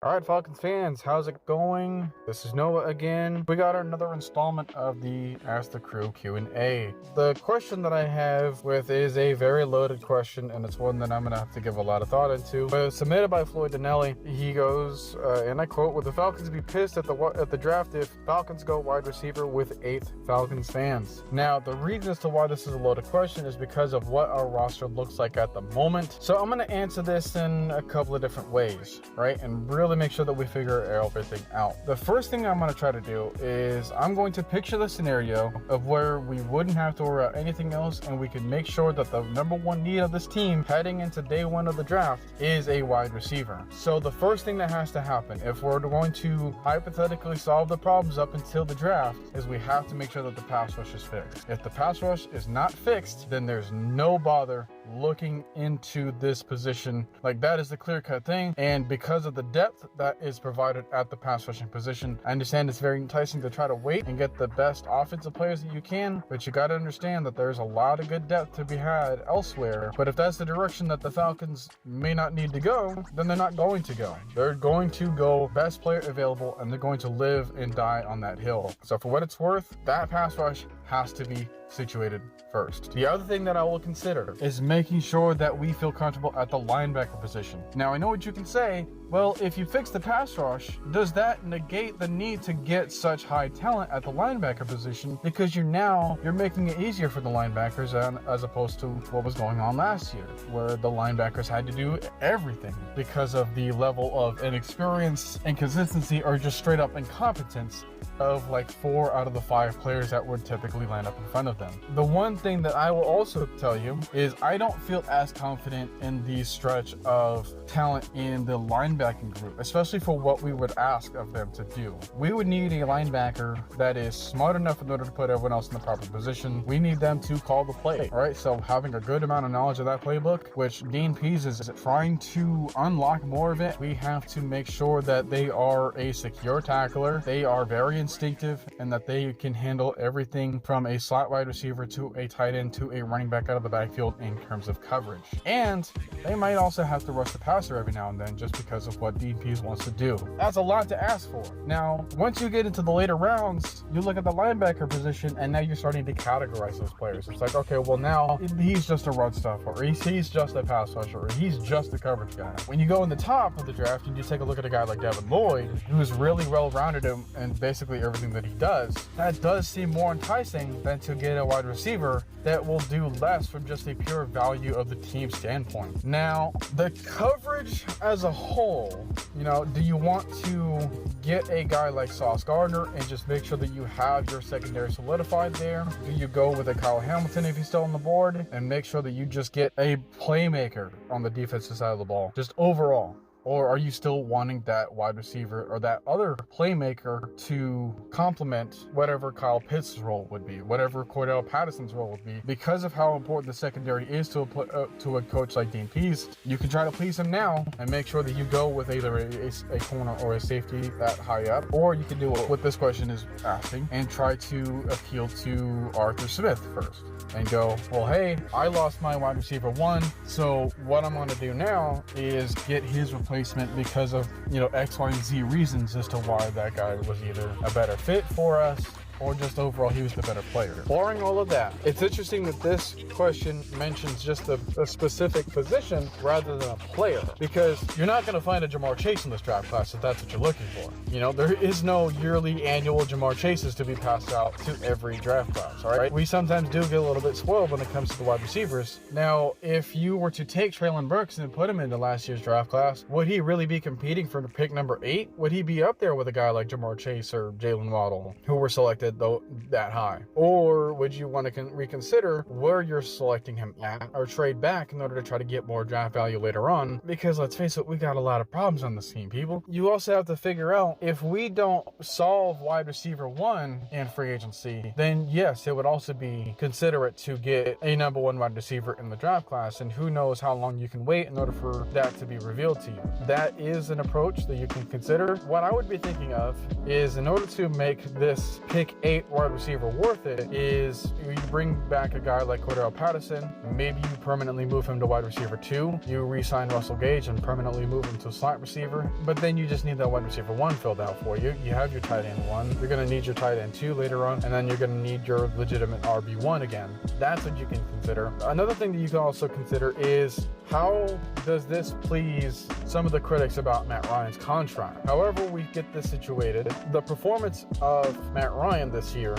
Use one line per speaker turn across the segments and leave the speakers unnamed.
All right, Falcons fans, how's it going? This is Noah again. We got another installment of the Ask the Crew Q&A. The question that I have is a very loaded question, and it's one that I'm gonna have to give a lot of thought into. But it was submitted by Floyd Donnelly. He goes, and I quote, "Would the Falcons be pissed at the draft if Falcons go wide receiver with 8th Falcons fans?" Now, the reason as to why this is a loaded question is because of what our roster looks like at the moment. So I'm gonna answer this in a couple of different ways, right? And really make sure that we figure everything out. The first thing I'm going to try to do is I'm going to picture the scenario of where we wouldn't have to worry about anything else, and we can make sure that the number one need of this team heading into day one of the draft is a wide receiver. So the first thing that has to happen if we're going to hypothetically solve the problems up until the draft is we have to make sure that the pass rush is fixed. If the pass rush is not fixed, then there's no bother looking into this position. Like, that is the clear-cut thing, and because of the depth that is provided at the pass rushing position, I understand it's very enticing to try to wait and get the best offensive players that you can, but you got to understand that there's a lot of good depth to be had elsewhere. But if that's the direction that the Falcons may not need to go, then they're not going to go. They're going to go best player available, and they're going to live and die on that hill. So for what it's worth, that pass rush has to be situated first. The other thing that I will consider is making sure that we feel comfortable at the linebacker position. Now, I know what you can say, well, if you fix the pass rush, does that negate the need to get such high talent at the linebacker position? Because you're making it easier for the linebackers as opposed to what was going on last year, where the linebackers had to do everything because of the level of inexperience, inconsistency, or just straight up incompetence of like 4 out of the 5 players that would typically line up in front of them. The one thing that I will also tell you is I don't feel as confident in the stretch of talent in the linebacking group, especially for what we would ask of them to do. We would need a linebacker that is smart enough in order to put everyone else in the proper position. We need them to call the play, all right? So having a good amount of knowledge of that playbook, which Dean Pease is trying to unlock more of it, we have to make sure that they are a secure tackler, they are very instinctive, and that they can handle everything from a slot wide receiver to a tight end to a running back out of the backfield in terms of coverage. And they might also have to rush the passer every now and then just because of what Dean Pease wants to do. That's a lot to ask for. Now, once you get into the later rounds, you look at the linebacker position, and now you're starting to categorize those players. It's like, okay, well, now he's just a run stuffer, or he's just a pass rusher, or he's just a coverage guy. When you go in the top of the draft and you take a look at a guy like Devin Lloyd, who's really well-rounded and basically everything that he does, that does seem more enticing than to get a wide receiver that will do less from just a pure value of the team standpoint. Now, the coverage as a whole, do you want to get a guy like Sauce Gardner and just make sure that you have your secondary solidified there? Do you go with a Kyle Hamilton if he's still on the board and make sure that you just get a playmaker on the defensive side of the ball, just overall? Or are you still wanting that wide receiver or that other playmaker to complement whatever Kyle Pitts' role would be, whatever Cordell Patterson's role would be? Because of how important the secondary is to a coach like Dean Pease, you can try to please him now and make sure that you go with either a corner or a safety that high up, or you can do what this question is asking and try to appeal to Arthur Smith first and go, well, hey, I lost my wide receiver 1, so what I'm going to do now is get his replacement because of X, Y, and Z reasons as to why that guy was either a better fit for us or just overall he was the better player. Barring all of that, it's interesting that this question mentions just a specific position rather than a player, because you're not going to find a Jamar Chase in this draft class if that's what you're looking for. There is no yearly annual Jamar Chases to be passed out to every draft class, all right? We sometimes do get a little bit spoiled when it comes to the wide receivers. Now, if you were to take Treylon Burks and put him into last year's draft class, would he really be competing for pick number 8? Would he be up there with a guy like Jamar Chase or Jalen Waddle, who were selected though that high? Or would you want to reconsider where you're selecting him at, or trade back in order to try to get more draft value later on? Because let's face it, we got a lot of problems on this team, people. You also have to figure out, if we don't solve wide receiver 1 in free agency, then yes, it would also be considerate to get a number 1 wide receiver in the draft class, and who knows how long you can wait in order for that to be revealed to you. That is an approach that you can consider. What I would be thinking of is, in order to make this pick a wide receiver worth it is you bring back a guy like Cordell Patterson. Maybe you permanently move him to wide receiver 2. You re-sign Russell Gage and permanently move him to slot receiver. But then you just need that wide receiver 1 filled out for you. You have your tight end 1. You're going to need your tight end 2 later on. And then you're going to need your legitimate RB1 again. That's what you can consider. Another thing that you can also consider is how does this please some of the critics about Matt Ryan's contract? However we get this situated, the performance of Matt Ryan this year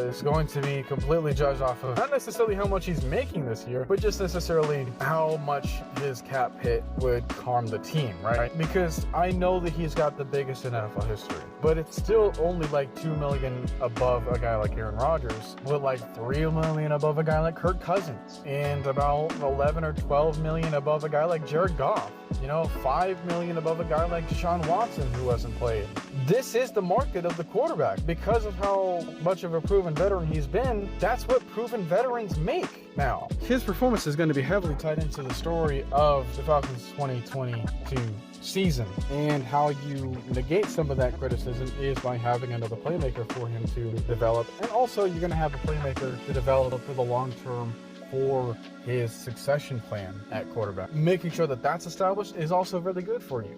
is going to be completely judged off of not necessarily how much he's making this year, but just necessarily how much his cap hit would harm the team, right? Because I know that he's got the biggest in NFL history, but it's still only like $2 million above a guy like Aaron Rodgers, with like $3 million above a guy like Kirk Cousins, and about 11 or 12 million above a guy like Jared Goff. You know, 5 million above a guy like Deshaun Watson who hasn't played. This is the market of the quarterback. Because of how much of a proven veteran he's been, that's what proven veterans make now. His performance is going to be heavily tied into the story of the Falcons 2022 season, and how you negate some of that criticism is by having another playmaker for him to develop, and also you're going to have a playmaker to develop for the long term for his succession plan at quarterback. Making sure that that's established is also really good for you.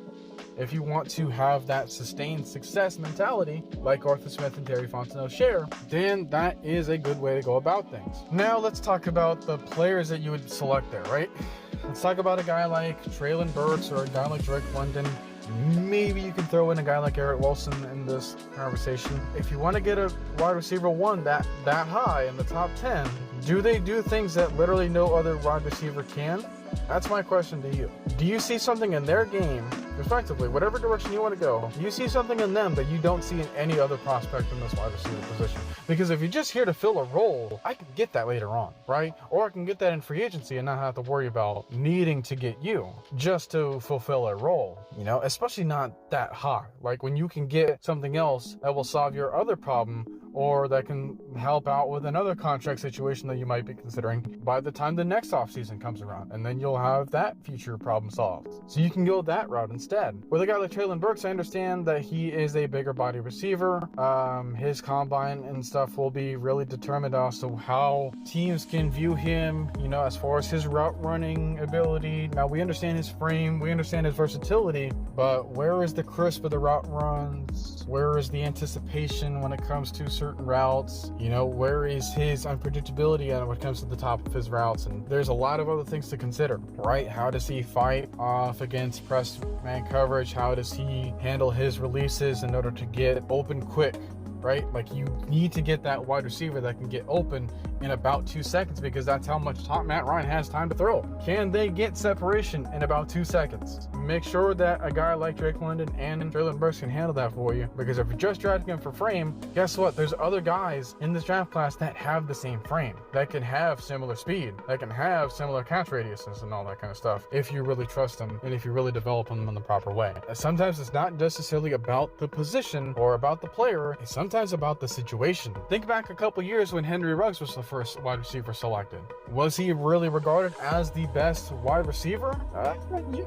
If you want to have that sustained success mentality, like Arthur Smith and Terry Fontenot share, then that is a good way to go about things. Now let's talk about the players that you would select there, right? Let's talk about a guy like Treylon Burks or a guy like Drake London. Maybe you can throw in a guy like Garrett Wilson in this conversation. If you want to get a wide receiver 1 that high in the top 10, do they do things that literally no other wide receiver can? That's my question to you. Do you see something in their game, respectively, whatever direction you want to go, do you see something in them that you don't see in any other prospect in this wide receiver position? Because if you're just here to fill a role, I can get that later on, right? Or I can get that in free agency and not have to worry about needing to get you just to fulfill a role, you know, especially not that high. Like when you can get something else that will solve your other problem, or that can help out with another contract situation that you might be considering by the time the next offseason comes around, and then you'll have that future problem solved. So you can go that route instead. With a guy like Treylon Burks, I understand that he is a bigger body receiver. His combine and stuff will be really determined also how teams can view him, you know, as far as his route running ability. Now we understand his frame, we understand his versatility, but where is the crisp of the route runs? Where is the anticipation when it comes to certain routes? You know, where is his unpredictability when it comes to the top of his routes? And there's a lot of other things to consider, right? How does he fight off against press man coverage? How does he handle his releases in order to get open quick? Right? Like you need to get that wide receiver that can get open in about 2 seconds, because that's how much Matt Ryan has time to throw. Can they get separation in about 2 seconds? Make sure that a guy like Drake London and Treylon Burks can handle that for you, because if you're just drafting him for frame, guess what? There's other guys in this draft class that have the same frame, that can have similar speed, that can have similar catch radiuses and all that kind of stuff, if you really trust them and if you really develop them in the proper way. Sometimes it's not necessarily about the position or about the player, it's sometimes about the situation. Think back a couple years when Henry Ruggs was the first wide receiver selected. Was he really regarded as the best wide receiver?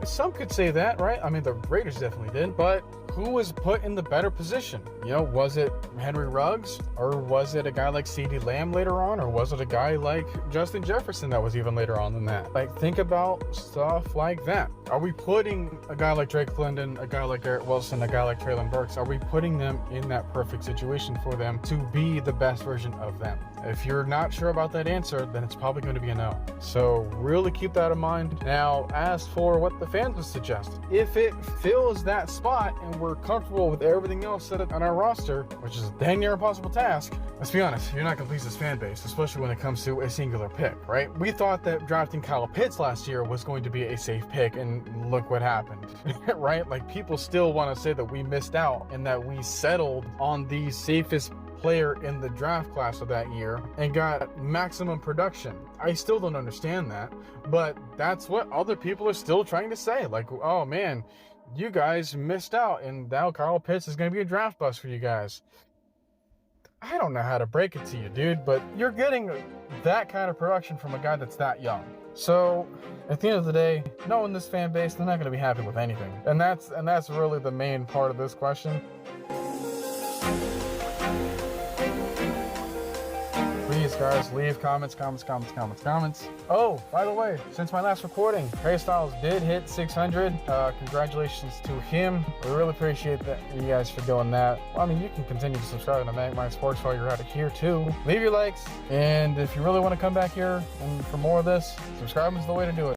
Some could say that, right? I mean, the Raiders definitely did, but who was put in the better position? You know, was it Henry Ruggs, or was it a guy like CeeDee Lamb later on, or was it a guy like Justin Jefferson that was even later on than that? Like, think about stuff like that. Are we putting a guy like Drake London, a guy like Garrett Wilson, a guy like Treylon Burks, are we putting them in that perfect situation for them to be the best version of them? If you're not sure about that answer, then it's probably going to be a no. So really keep that in mind. Now, as for what the fans would suggest, if it fills that spot and we're comfortable with everything else set up on our roster, which is a dang near impossible task, let's be honest, you're not going to please this fan base, especially when it comes to a singular pick, right? We thought that drafting Kyle Pitts last year was going to be a safe pick, and look what happened, right? Like, people still want to say that we missed out and that we settled on the safest player in the draft class of that year and got maximum production. I still don't understand that, but that's what other people are still trying to say. Like, oh man, you guys missed out, and now Kyle Pitts is going to be a draft bust for you guys. I don't know how to break it to you, dude, but you're getting that kind of production from a guy that's that young. So at the end of the day, knowing this fan base, they're not going to be happy with anything. And that's really the main part of this question. this, guys. Leave comments. Oh, by the way, since my last recording, Harry Styles did hit 600. Congratulations to him. We really appreciate that you guys for doing that. Well, I mean, you can continue to subscribe to Mag Sports while you're out of here too. Leave your likes, and if you really want to come back here and for more of this, subscribe is the way to do it.